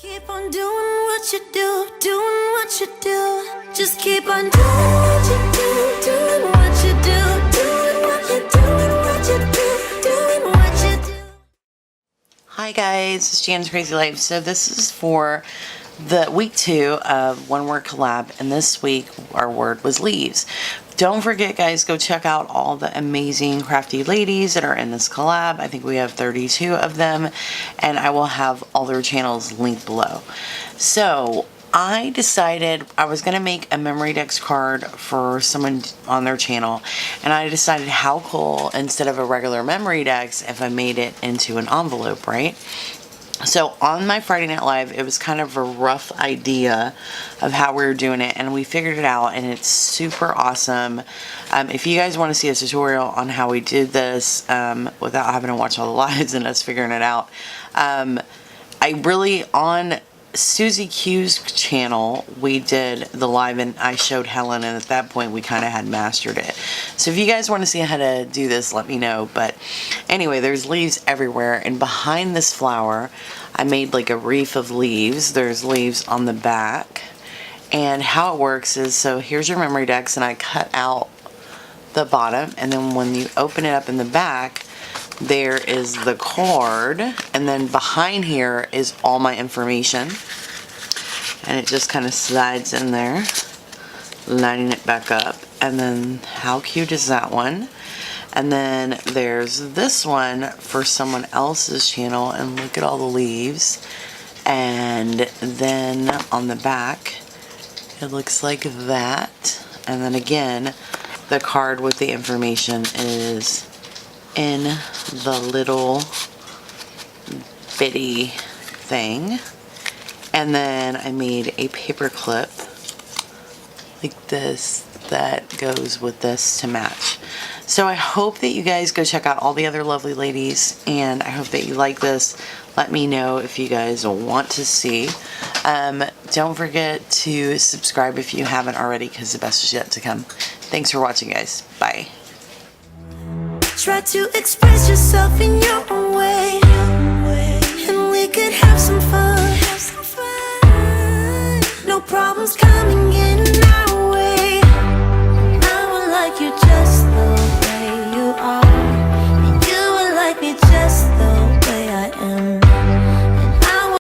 Keep on doing what you do, doing what you do. Just keep on doing what you do, doing what you do, doing what you do, what you do, doing what you do. Hi guys, it's JanscrazyLife. So this is for the week 2 of One Word Collab, and this week our word was leaves. Don't forget guys, go check out all the amazing crafty ladies that are in this collab. I think we have 32 of them, and I will have all their channels linked below. So I decided I was going to make a memory dex card for someone on their channel, and I decided how cool, instead of a regular memory dex, if I made it into an envelope, right? So on my Friday Night Live, it was kind of a rough idea of how we were doing it, and we figured it out, and it's super awesome. If you guys want to see a tutorial on how we did this without having to watch all the lives and us figuring it out, on Susie Q's channel, we did the live and I showed Helen, and at that point we kind of had mastered it. So if you guys want to see how to do this, let me know. But anyway, there's leaves everywhere, and behind this flower I made like a wreath of leaves. There's leaves on the back, and how it works is, so here's your memory dex, and I cut out the bottom, and then when you open it up in the back, there is the card, and then behind here is all my information, and it just kind of slides in there, lining it back up. And then how cute is that one? And then there's this one for someone else's channel, and look at all the leaves. And then on the back it looks like that, and then again the card with the information is in the little bitty thing. And then I made a paper clip like this that goes with this to match. So I hope that you guys go check out all the other lovely ladies, and I hope that you like this. Let me know if you guys want to see. Don't forget to subscribe if you haven't already, because the best is yet to come. Thanks for watching guys. Bye. Try to express yourself in your own way, and we could have some fun. No problems coming in.